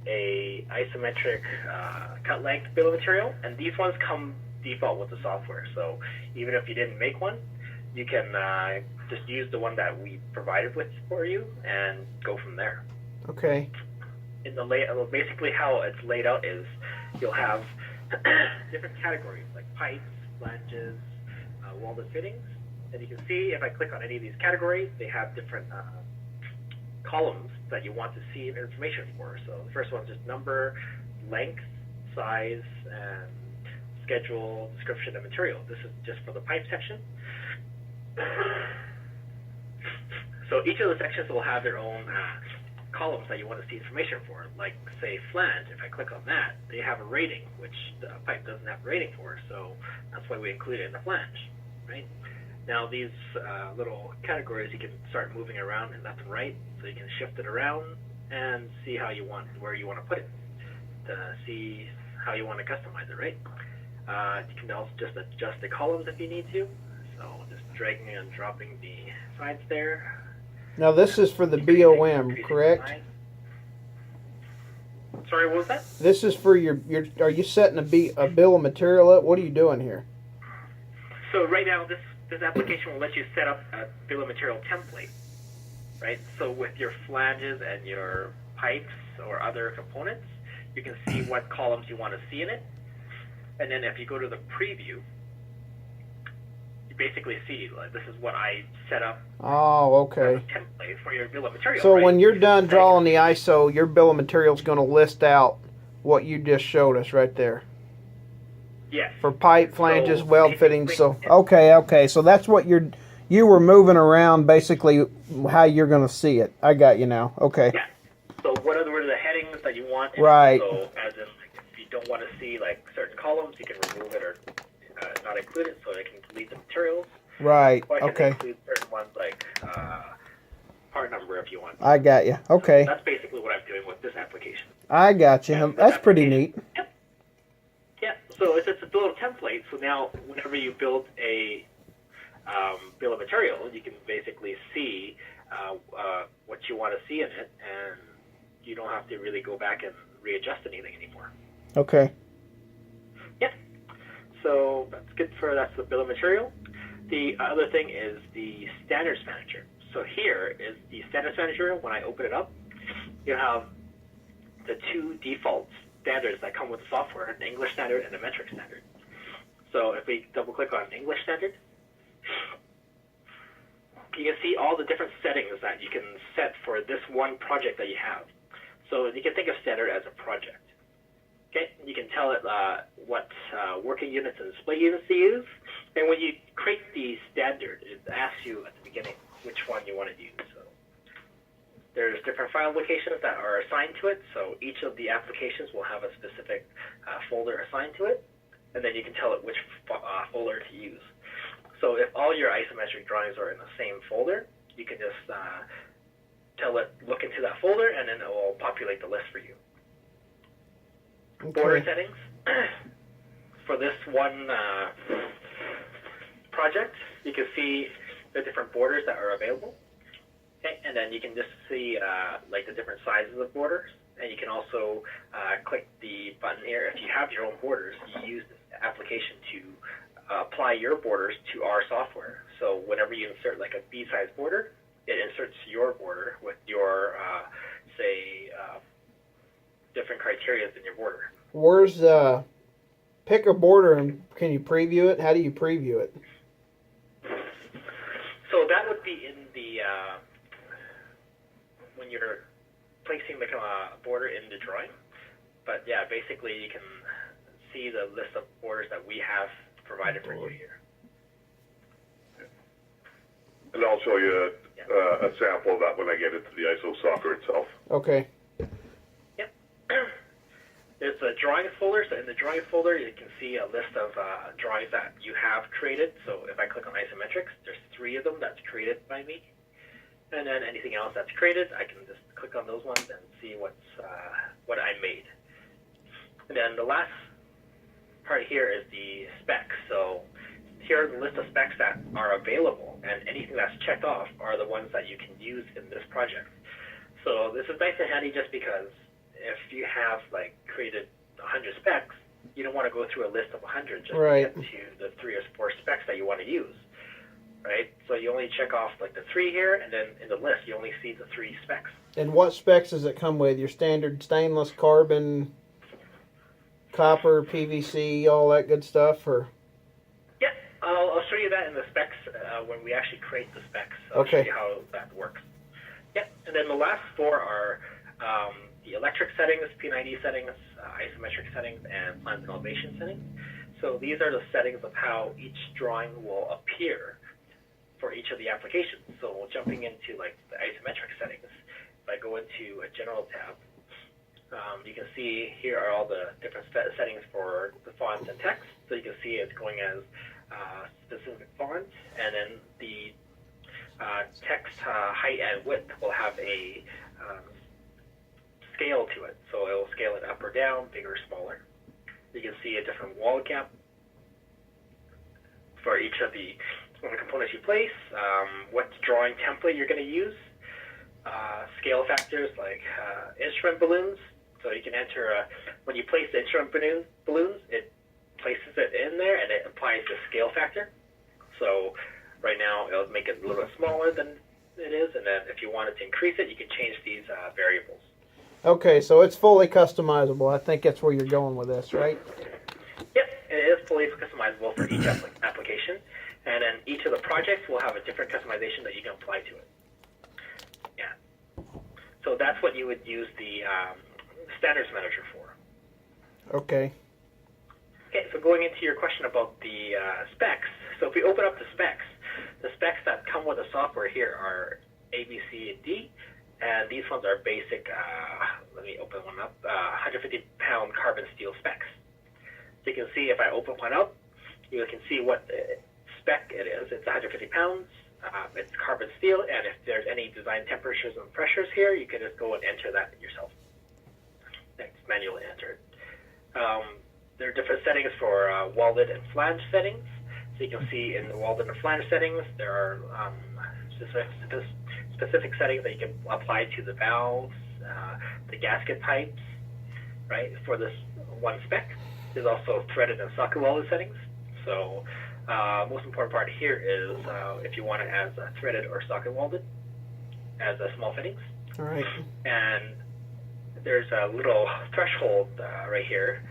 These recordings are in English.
a isometric cut length bill of material, and these ones come default with the software. So even if you didn't make one, you can just use the one that we provided with for you and go from there. Okay. In the basically how it's laid out is you'll have different categories like pipes, flanges, welded fittings, and you can see if I click on any of these categories, they have different columns that you want to see information for. So the first one's just number, length, size, and schedule, description, and material. This is just for the pipe section. So each of the sections will have their own columns that you want to see information for. Like, say, flange, if I click on that, they have a rating, which the pipe doesn't have a rating for, so that's why we include it in the flange, right? Now these little categories, you can start moving around and left and right, so you can shift it around and see how you want, where you want to put it, to see how you want to customize it, right? You can also just adjust the columns if you need to, so just dragging and dropping the sides there. Now this is for the BOM, correct? Sorry, what was that? This is for your are you setting a bill of material up? What are you doing here? So right now, this application will let you set up a bill of material template, right? So with your flanges and your pipes or other components, you can see what columns you want to see in it. And then if you go to the preview, you basically see, like, this is what I set up. Oh, okay. As a template for your bill of material. So right? when you're done drawing the ISO, your bill of material is going to list out what you just showed us right there. Yes. For pipe, flanges, So weld fittings. So okay. So that's what you were moving around, basically how you're going to see it. I got you now. Okay. Yeah. So what are the headings that you want? Right. So as in, like, if you don't want to see like certain columns, you can remove it or not include it, so it can delete the materials. Right. Or I can Okay. include certain ones like part number if you want. I got you. Okay. So that's basically what I'm doing with this application. I got you. That's pretty neat. Yep. Yeah. So it's just a little template. So now, whenever you build a bill of material, you can basically see what you want to see in it, and you don't have to really go back and readjust anything anymore. Okay. Yeah. So that's the bill of material. The other thing is the standards manager. So here is the standards manager. When I open it up, you have the two default standards that come with the software, an English standard and a metric standard. So if we double click on English standard, you can see all the different settings that you can set for this one project that you have. So you can think of standard as a project. Okay, you can tell it what working units and display units to use. And when you create the standard, it asks you at the beginning which one you want to use. So there's different file locations that are assigned to it. So each of the applications will have a specific folder assigned to it. And then you can tell it which folder to use. So if all your isometric drawings are in the same folder, you can just tell it, look into that folder, and then it will populate the list for you. Okay. Border settings for this one project, you can see the different borders that are available. Okay, and then you can just see like the different sizes of borders, and you can also click the button here. If you have your own borders, you use this application to apply your borders to our software. So whenever you insert like a B-size border, it inserts your border with your say different criteria in your border. Where's pick a border and can you preview it? How do you preview it? So that would be in the when you're placing the border in the drawing. But yeah, basically you can see the list of borders that we have provided for you here. And I'll show you a sample of that when I get into the ISO software itself. Okay. Yep. There's a drawings folder. So in the drawings folder, you can see a list of drawings that you have created. So if I click on isometrics, there's 3 of them that's created by me. And then anything else that's created, I can just click on those ones and see what I made. And then the last part here is the specs. So here are the list of specs that are available, and anything that's checked off are the ones that you can use in this project. So this is nice and handy just because if you have like created 100 specs, you don't want to go through a list of 100 just Right. to get to the 3 or 4 specs that you want to use, right? So you only check off like the 3 here, and then in the list you only see the 3 specs. And what specs does it come with? Your standard stainless, carbon, copper, PVC, all that good stuff, or? Yeah, I'll show you that in the specs when we actually create the specs. I'll Okay. show you how that works. Yeah, and then the last 4 are the electric settings, P90 settings, isometric settings, and plans and elevation settings. So these are the settings of how each drawing will appear for each of the applications. So jumping into like the isometric settings, if I go into a general tab, you can see here are all the different settings for the fonts and text. So you can see it's going as specific font, and then the text height and width will have a scale to it. So it will scale it up or down, bigger or smaller. You can see a different wall gap for each of the components you place, what drawing template you're going to use, scale factors like instrument balloons. So you can enter, when you place the instrument balloons, it places it in there and it applies the scale factor. So right now it'll make it a little bit smaller than it is, and then if you wanted to increase it, you can change these variables. Okay, so it's fully customizable. I think that's where you're going with this, right? Yep, it is fully customizable for each application, and then each of the projects will have a different customization that you can apply to it. Yeah. So that's what you would use the standards manager for. Okay. Okay, so going into your question about the specs. So if we open up the specs that come with the software here are A, B, C, and D, and these ones are basic, let me open one up, 150-pound carbon steel specs. So you can see if I open one up, you can see what spec it is. It's 150 pounds, it's carbon steel, and if there's any design temperatures and pressures here, you can just go and enter that yourself. It's manually entered. There are different settings for welded and flange settings. So you can see in the welded and flange settings, there are specific settings that you can apply to the valves, the gasket pipes, right, for this one spec. There's also threaded and socket welded settings. So most important part here is if you want it as threaded or socket welded as small fittings. All right. And there's a little threshold right here.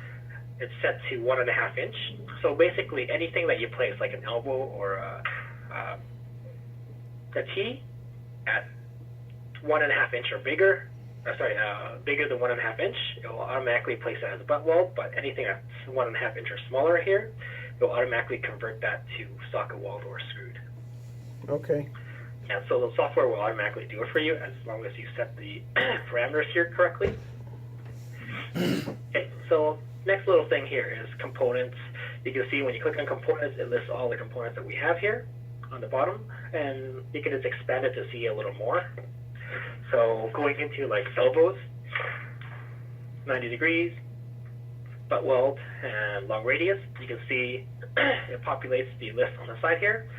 It's set to 1.5 inch. So basically anything that you place, like an elbow or a T at 1.5 inch or bigger, bigger than 1.5 inch, it will automatically place it as a butt weld. But anything that's 1.5 inch or smaller here, it will automatically convert that to socket weld or screwed. Okay. And so the software will automatically do it for you as long as you set the parameters here correctly. Okay, so next little thing here is components. You can see when you click on components, it lists all the components that we have here on the bottom, and you can just expand it to see a little more. So going into like elbows, 90 degrees, butt weld, and long radius, you can see it populates the list on the side here.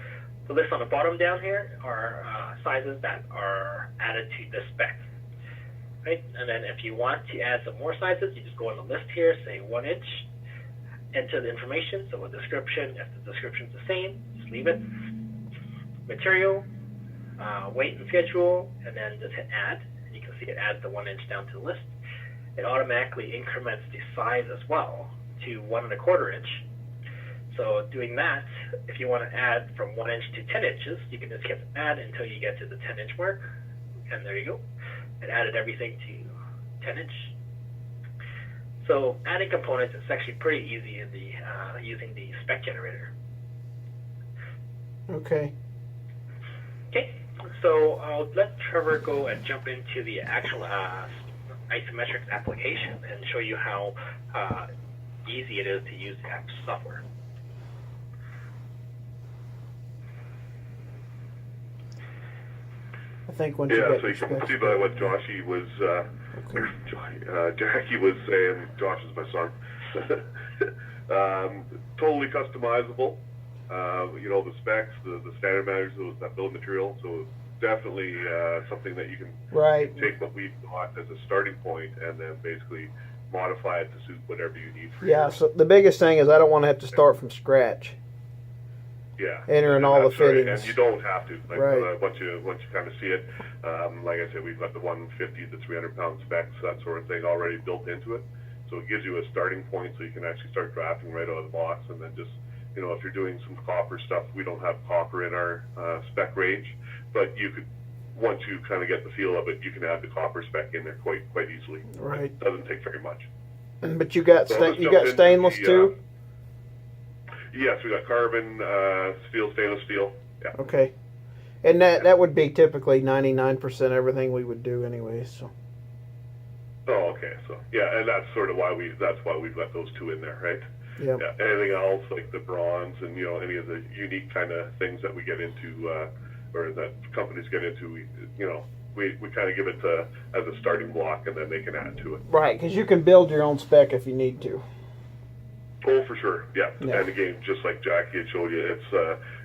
The list on the bottom down here are sizes that are added to this spec. Right? And then if you want to add some more sizes, you just go on the list here, say 1 inch, enter the information, so a description, if the description's the same, just leave it. Material, weight and schedule, and then just hit add. And you can see it adds the 1 inch down to the list. It automatically increments the size as well to 1.25 inch. So doing that, if you want to add from 1 inch to 10 inches, you can just hit add until you get to the 10 inch mark, and there you go. It added everything to 10 inch. So adding components is actually pretty easy in the using the spec generator. Okay. Okay, so I'll let Trevor go and jump into the actual isometrics application and show you how easy it is to use the app software. I think once Yeah, you so get you can see by what Jackie was saying. Josh is my son. Totally customizable. You know, the specs, the standard managers, that bill of material, so definitely something that you can Right. take what we've got as a starting point and then basically modify it to suit whatever you need for Yeah. yours. So the biggest thing is I don't want to have to start from scratch. Yeah, Entering and all the that's right. fittings. And you don't have to. Like, Right. once you kind of see it, like I said, we've got the 150 to 300 pound specs, that sort of thing, already built into it. So it gives you a starting point, so you can actually start drafting right out of the box, and then just, you know, if you're doing some copper stuff, we don't have copper in our spec range, but you could, once you kind of get the feel of it, you can add the copper spec in there quite easily. Right. It doesn't take very much. But you got So you got stainless too. Yes, we got carbon, steel, stainless steel. Yeah. Okay. And that would be typically 99% everything we would do anyway. So. Oh, okay. So yeah, and that's sort of why we've got those two in there, right? Yep. Yeah. Anything else like the bronze and, you know, any of the unique kind of things that we get into, or that companies get into, we kind of give it as a starting block, and then they can add to it. Right, because you can build your own spec if you need to. Oh, for sure. Yeah. Yeah. And again, just like Jackie had showed you,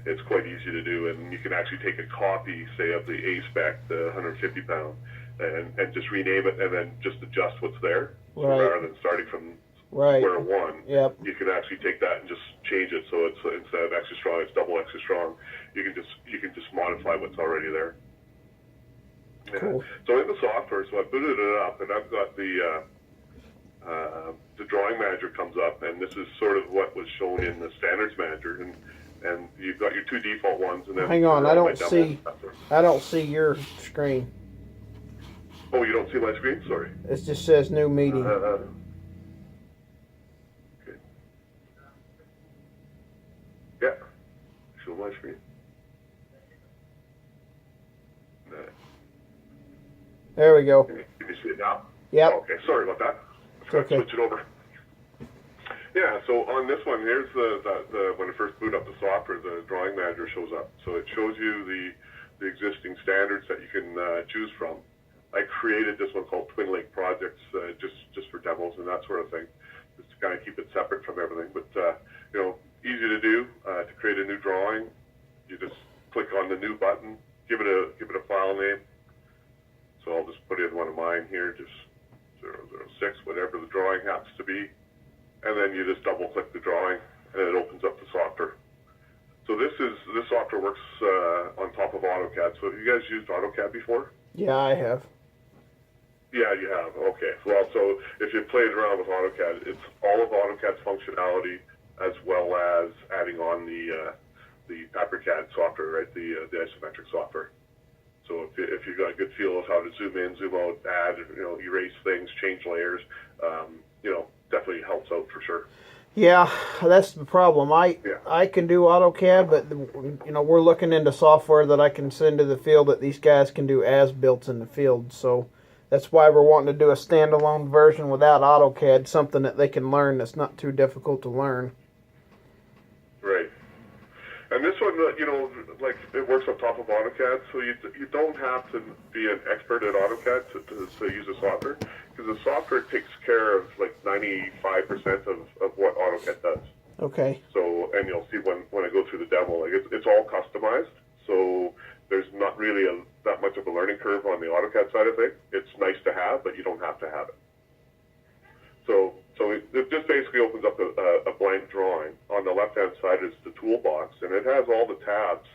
it's quite easy to do, and you can actually take a copy, say, of the A spec, the 150 pound, and just rename it, and then just adjust what's there. So Right. rather than starting from Right. square one, Yep. you can actually take that and just change it, so it's instead of extra strong, it's double extra strong. You can just modify what's already there. Yeah. Cool. So in the software, so I booted it up, and I've got the drawing manager comes up, and this is sort of what was shown in the standards manager, and you've got your two default ones, and then Hang on, I my don't demo. I don't see your screen. Oh, you don't see my screen? Sorry. It just says new meeting. Okay. Yeah. Show my screen. No. There we go. Can you see it now? Yep. Okay, sorry about that. Okay. Switch it over. Yeah, so on this one, here's the when I first boot up the software, the drawing manager shows up. So it shows you the existing standards that you can choose from. I created this one called Twin Lake Projects just for demos and that sort of thing, just to kind of keep it separate from everything. But easy to do. To create a new drawing, you just click on the new button, give it a file name. So I'll just put in one of mine here, just 006, whatever the drawing happens to be, and then you just double click the drawing, and it opens up the software. So this software works on top of AutoCAD. So have you guys used AutoCAD before? Yeah, I have. Yeah, you have. Okay. Well, so if you played around with AutoCAD, it's all of AutoCAD's functionality as well as adding on the PaperCAD software, right? The isometric software. So if you've got a good feel of how to zoom in, zoom out, add, erase things, change layers, definitely helps out for sure. Yeah, that's the problem. I can do AutoCAD, but we're looking into software that I can send to the field that these guys can do as built in the field. So that's why we're wanting to do a standalone version without AutoCAD, something that they can learn that's not too difficult to learn. Right. And this one, like it works on top of AutoCAD, so you don't have to be an expert at AutoCAD to use the software, because the software takes care of like 95% of what AutoCAD does. Okay. So, and you'll see when I go through the demo, like it's all customized, so there's not really that much of a learning curve on the AutoCAD side of it. It's nice to have, but you don't have to have it. So it just basically opens up a blank drawing. On the left-hand side is the toolbox, and it has all the tabs,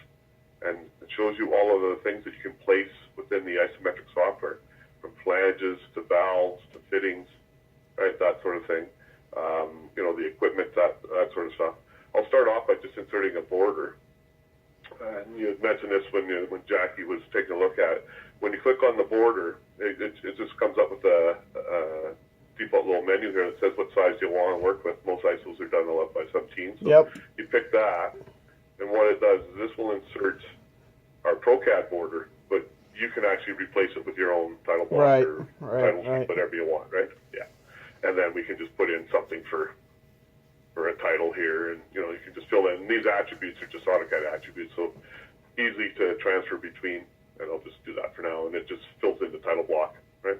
and it shows you all of the things that you can place within the isometric software, from flanges to valves to fittings, right, that sort of thing. The equipment, that sort of stuff. I'll start off by just inserting a border. And you had mentioned this when Jackie was taking a look at it. When you click on the border, it just comes up with a default little menu here that says what size you want to work with. Most ISOs are done 11 by 17. So Yep. You pick that, and what it does is this will insert our ProCAD border, but you can actually replace it with your own title block or title sheet, whatever you want, right? Yeah. And then we can just put in something for a title here, and you can just fill in. These attributes are just AutoCAD attributes, so easy to transfer between. And I'll just do that for now, and it just fills in the title block, right?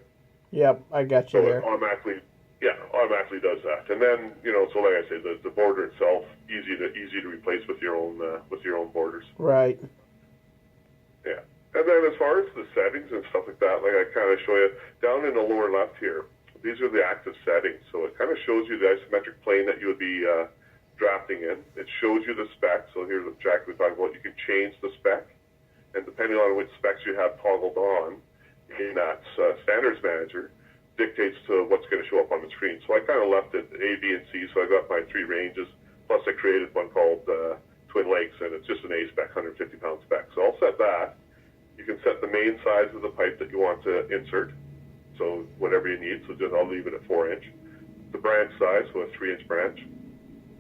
Yep, I got you so there. It automatically does that. And then so like I said, the border itself easy to replace with your own borders. Right. Yeah. And then as far as the settings and stuff like that, like I kind of show you down in the lower left here, these are the active settings. So it kind of shows you the isometric plane that you would be drafting in. It shows you the spec. So here's exactly what we're talking about. You can change the spec. And depending on which specs you have toggled on in that standards manager, dictates to what's going to show up on the screen. So I kind of left it A, B, and C. So I got my 3 ranges. Plus I created one called Twin Lakes, and it's just an A spec, 150-pound spec. So I'll set that. You can set the main size of the pipe that you want to insert, so whatever you need. So just I'll leave it at 4-inch. The branch size, so a 3-inch branch.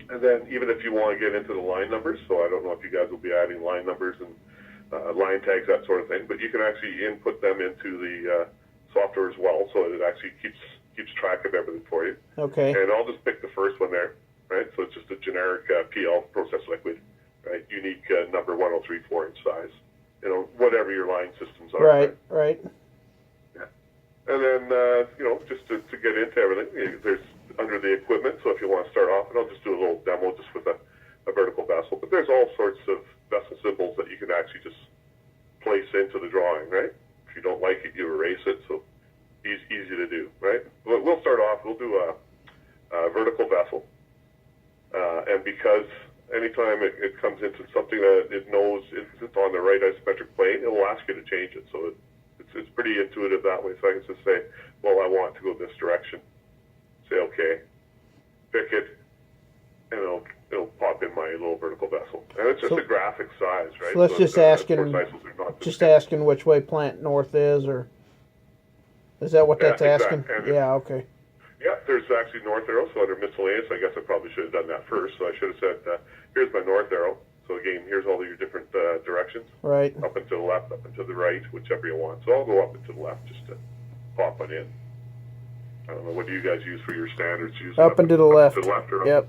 And then even if you want to get into the line numbers, so I don't know if you guys will be adding line numbers and line tags, that sort of thing, but you can actually input them into the software as well, so it actually keeps track of everything for you. Okay. And I'll just pick the first one there, right? So it's just a generic PL, process liquid, right? Unique number 103 4-inch size. You know, whatever your line systems are. Right. Yeah. And then, just to get into everything, there's under the equipment, so if you want to start off, and I'll just do a little demo just with a vertical vessel, but there's all sorts of vessel symbols that you can actually just place into the drawing, right? If you don't like it, you erase it, so easy to do, right? But we'll start off, we'll do a vertical vessel, and because anytime it comes into something that it knows it's on the right isometric plane, it will ask you to change it. So it's pretty intuitive that way. So I can just say, well, I want to go this direction. Say OK, pick it, and it'll pop in my little vertical vessel. And it's just a graphic size, right? So let's just asking which way plant north is, or is that what that's asking? Exactly. Yeah, okay. Yeah, there's actually north arrow, so under miscellaneous, I guess I probably should have done that first. So I should have said, here's my north arrow. So again, here's all of your different directions. Right. Up and to the left, up and to the right, whichever you want. So I'll go up and to the left just to pop one in. I don't know, what do you guys use for your standards? Up and to the left. To the left or up? Yep.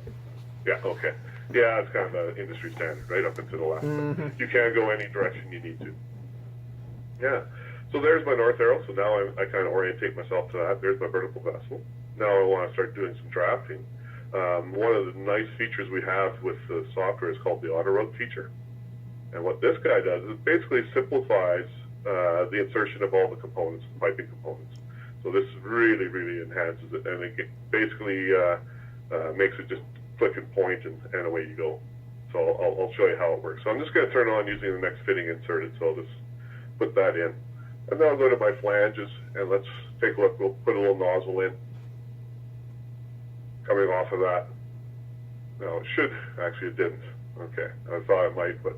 Yeah, okay. Yeah, it's kind of an industry standard, right? Up and to the left. Mm-hmm. You can go any direction you need to. Yeah. So there's my north arrow. So now I kind of orientate myself to that. There's my vertical vessel. Now I want to start doing some drafting. One of the nice features we have with the software is called the auto route feature. And what this guy does is basically simplifies the insertion of all the components, the piping components. So this really, really enhances it, and it basically makes it just click and point, and away you go. So I'll show you how it works. So I'm just going to turn on using the next fitting inserted, so I'll just put that in. And then I'll go to my flanges, and let's take a look. We'll put a little nozzle in, coming off of that. No, it should. Actually, it didn't. Okay, I thought it might, but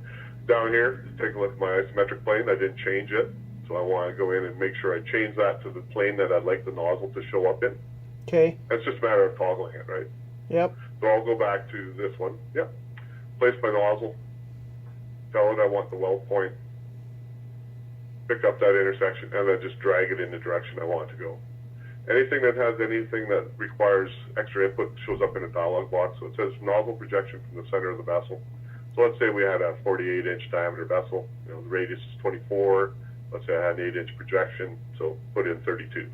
down here, take a look at my isometric plane. I didn't change it, so I want to go in and make sure I change that to the plane that I'd like the nozzle to show up in. Okay. That's just a matter of toggling it, right? Yep. So I'll go back to this one. Yep. Place my nozzle. Tell it I want the weld point. Pick up that intersection, and then just drag it in the direction I want it to go. Anything that has anything that requires extra input shows up in a dialog box. So it says nozzle projection from the center of the vessel. So let's say we had a 48-inch diameter vessel. The radius is 24. Let's say I had an 8-inch projection, so put in 32.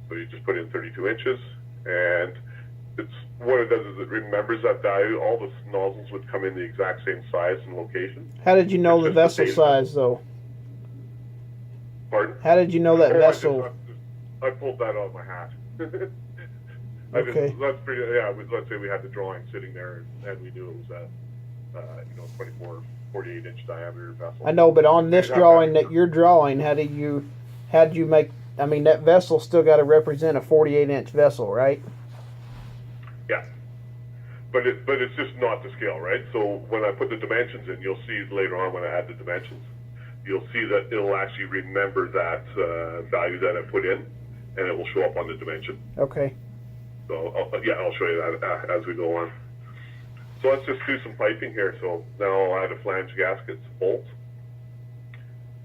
So you just put in 32 inches, and what it does is it remembers that value. All the nozzles would come in the exact same size and location. How did you know the vessel size, though? Pardon? How did you know that vessel? I pulled that out of my hat. Okay. That's pretty. Yeah. Let's say we had the drawing sitting there, and we knew it was a 24, 48-inch diameter vessel. I know, but on this drawing that you're drawing, how did you make? I mean, that vessel still got to represent a 48-inch vessel, right? Yeah. But it's just not the scale, right? So when I put the dimensions in, you'll see later on when I add the dimensions, you'll see that it'll actually remember that value that I put in, and it will show up on the dimension. Okay. So I'll show you that as we go on. So let's just do some piping here. So now I'll add a flange gasket bolt,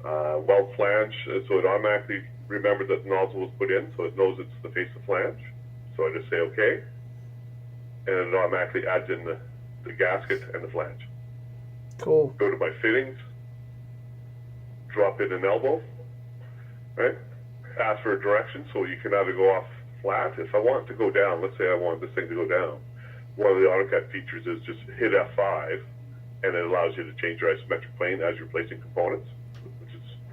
weld flange, so it automatically remembered that the nozzle was put in, so it knows it's the face of flange. So I just say OK, and it automatically adds in the gasket and the flange. Cool. Go to my fittings, drop in an elbow, right? Ask for a direction, so you can either go off flat. If I want it to go down, let's say I want this thing to go down, one of the AutoCAD features is just hit F5, and it allows you to change your isometric plane as you're placing components, which is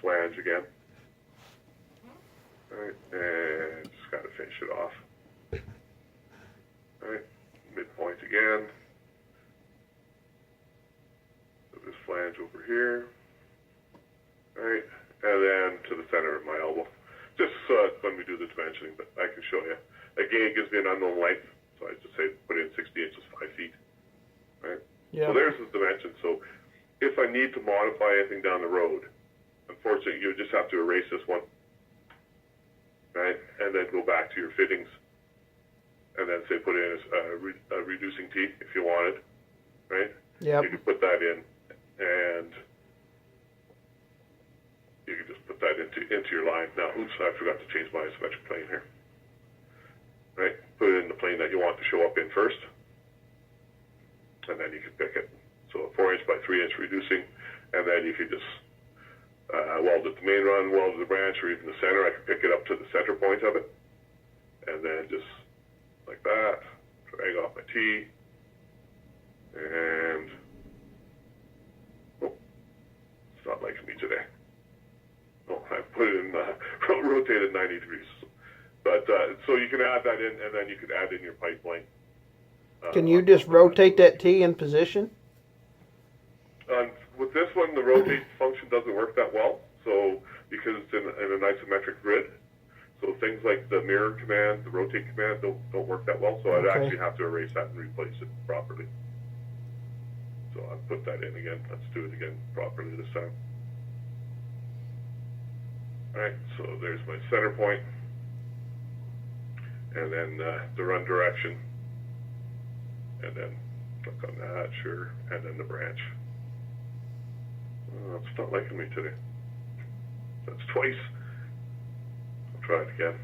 flange again. All right, and just got to finish it off. All right, midpoint again. So this flange over here. All right, and then to the center of my elbow. Just when we do the dimensioning, but I can show you. Again, it gives me an unknown length, so I just say put in 60 inches, 5 feet. Right? Yeah. So there's the dimension. So if I need to modify anything down the road, unfortunately, you would just have to erase this one, right? And then go back to your fittings, and then say put in a reducing T if you wanted, right? Yep. You can put that in, and you can just put that into your line. Now, oops, I forgot to change my isometric plane here. Right? Put it in the plane that you want to show up in first, and then you can pick it. So a 4-inch by 3-inch reducing, and then you can just weld it the main run, weld it the branch, or even the center. I can pick it up to the center point of it, and then just like that, drag off my T, and oh, it's not liking me today. Oh, I put it in rotated 90 degrees. But so you can add that in, and then you could add in your pipeline. Can you just rotate that T in position? With this one, the rotate function doesn't work that well. So because it's in an isometric grid, so things like the mirror command, the rotate command don't work that well. So I'd actually have to erase that and replace it properly. So I'll put that in again. Let's do it again properly this time. All right. So there's my center point. And then the run direction, and then click on that, sure, and then the branch. Oh, it's not liking me today. That's twice. I'll try it again.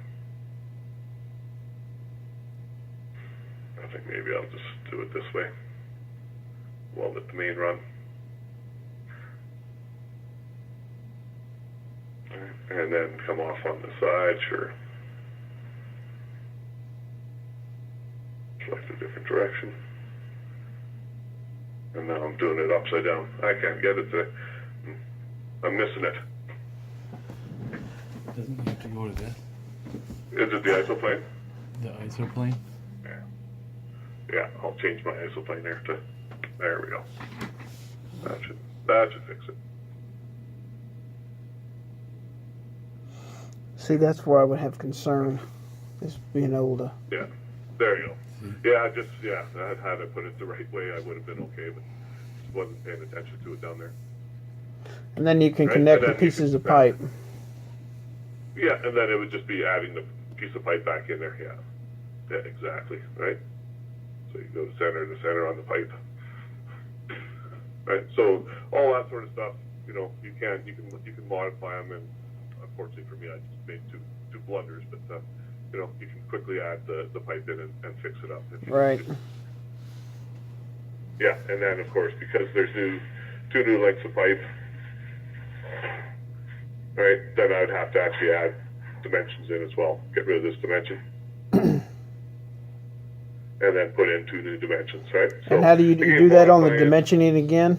I think maybe I'll just do it this way. Weld it the main run. And then come off on the side, sure. Select a different direction. And now I'm doing it upside down. I can't get it today. I'm missing it. Doesn't it have to go to this? Is it the isoplane? The isoplane? Yeah. Yeah, I'll change my isoplane there to, there we go. That should fix it. See, that's where I would have concern, is being able to. Yeah, there you go. Yeah, had I put it the right way, I would have been okay, but just wasn't paying attention to it down there. And then you can connect the pieces of pipe. Yeah, and then it would just be adding the piece of pipe back in there. Yeah, yeah, exactly. Right. So you go to center on the pipe. Right. So all that sort of stuff, you know, you can modify them, and unfortunately for me, I just made two blunders, but. You know, you can quickly add the pipe in and fix it up. Right. Yeah, and then of course, because there's two new lengths of pipe, right, then I'd have to actually add dimensions in as well. Get rid of this dimension. And then put in 2 new dimensions, right? So, and how do you do that on the dimensioning again?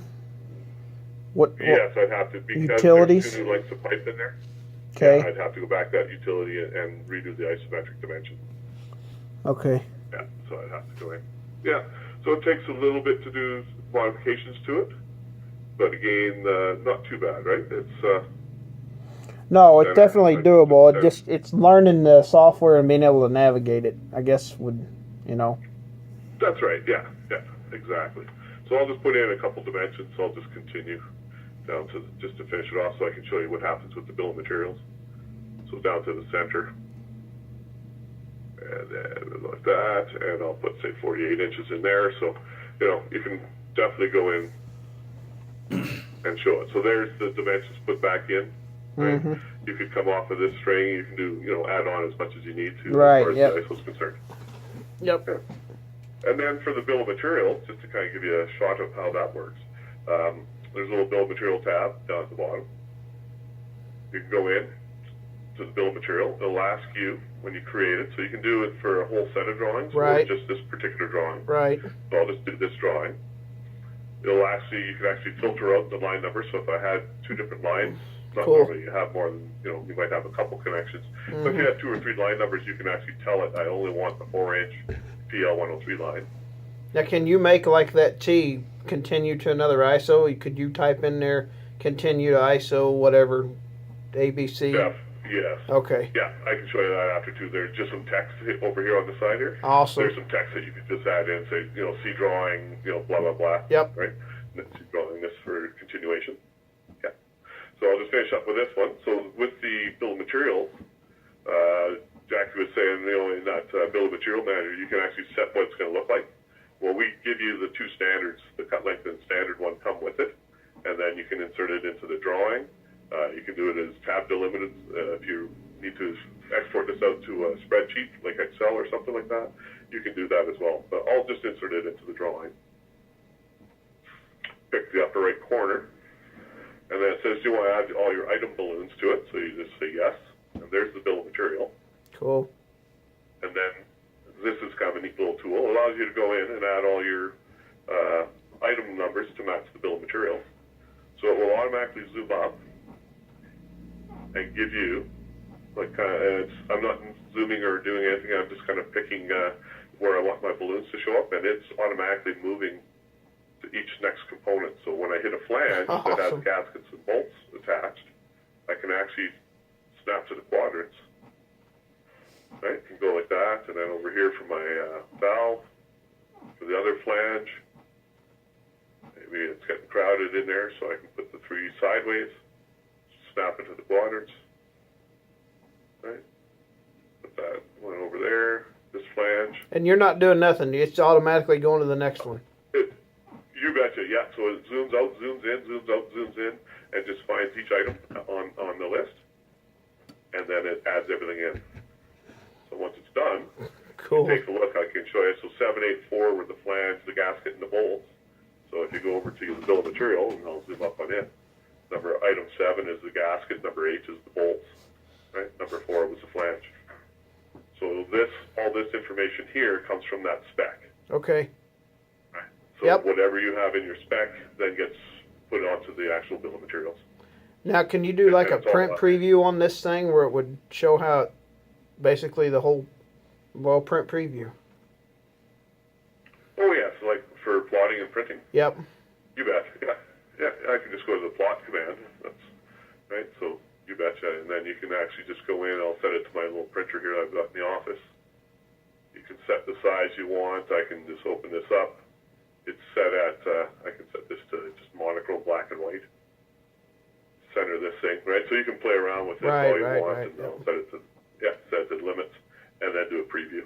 What yes, I'd have to, because utilities? there's 2 new lengths of pipe in there. Okay. Yeah, I'd have to go back to that utility and redo the isometric dimension. Okay. Yeah, so I'd have to go in. Yeah, so it takes a little bit to do modifications to it, but again, not too bad, right? It's no, it's definitely doable. It's learning the software and being able to navigate it, I guess, would, you know. That's right. Yeah, exactly. So I'll just put in a couple dimensions. So I'll just continue down to just to finish it off, so I can show you what happens with the bill of materials. So down to the center, and then like that, and I'll put say 48 inches in there. So you know you can definitely go in and show it. So there's the dimensions put back in. Right? Mm-hmm. You could come off of this string. You can do add on as much as you need to, right, as far as the ISO is concerned. Yep. Yeah. And then for the bill of materials, just to kind of give you a shot of how that works. There's a little bill of material tab down at the bottom. You can go in to the bill of material. It'll ask you when you create it, so you can do it for a whole set of drawings, right, or just this particular drawing. Right. So I'll just do this drawing. It'll ask you can actually filter out the line number. So if I had 2 different lines Not Cool. normally you have more than, you might have a couple connections. So if you have 2 or 3 line numbers, you can actually tell it, I only want the 4-inch PL103 line. Now, can you make like that T continue to another ISO? Could you type in there continue to ISO whatever ABC? Yes. Okay. Yeah, I can show you that after too. There's just some text over here on the side here. Awesome. There's some text that you can just add in, say, C drawing, blah, blah, blah. Yep. Right? And then C drawing this for continuation. Yeah. So I'll just finish up with this one. So with the bill of materials, Jackie was saying, in that bill of material manager, you can actually set what it's going to look like. Well, we give you the 2 standards, the cut length and standard one come with it, and then you can insert it into the drawing. You can do it as tab delimited if you need to export this out to a spreadsheet like Excel or something like that. You can do that as well. But I'll just insert it into the drawing. Pick the upper right corner, and then it says, do you want to add all your item balloons to it? So you just say yes, and there's the bill of material. Cool. And then this is kind of a neat little tool. It allows you to go in and add all your item numbers to match the bill of materials. So it will automatically zoom up and give you, I'm not zooming or doing anything, I'm just kind of picking where I want my balloons to show up, and it's automatically moving to each next component. So when I hit a flange that has gaskets and bolts attached, I can actually snap to the quadrants. Right, can go like that, and then over here for my valve, for the other flange, maybe it's getting crowded in there, so I can put the 3 sideways, snap into the quadrants, right, put that one over there, this flange. And you're not doing nothing, it's automatically going to the next one. You betcha, yeah, so it zooms out, zooms in, zooms out, zooms in, and just finds each item on the list, and then it adds everything in. So once it's done, Cool. take a look. I can show you. So 784 were the flange, the gasket, and the bolts. So if you go over to the bill of material, and I'll zoom up on it. Item 7 is the gasket. Number 8 is the bolts. Right. Number 4 was the flange. So all this information here comes from that spec. Okay. Right. So Yep. whatever you have in your spec then gets put onto the actual bill of materials. Now, can you do like a print preview on this thing where it would show how basically the whole print preview? Oh yes, like for plotting and printing. Yep. You bet. Yeah. I can just go to the plot command. That's right. So you betcha, and then you can actually just go in. I'll set it to my little printer here I've got in the office. You can set the size you want. I can just open this up. It's set at. I can set this to just monochrome black and white. Center this thing, right? So you can play around with it all you want, and I'll set it to set the limits, and then do a preview.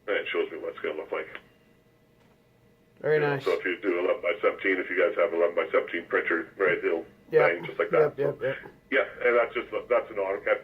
And it shows me what it's going to look like. Very nice. So if you do 11 by 17, if you guys have 11 by 17 printer, right, it'll bang just like that. Yep. Yeah, and that's an AutoCAD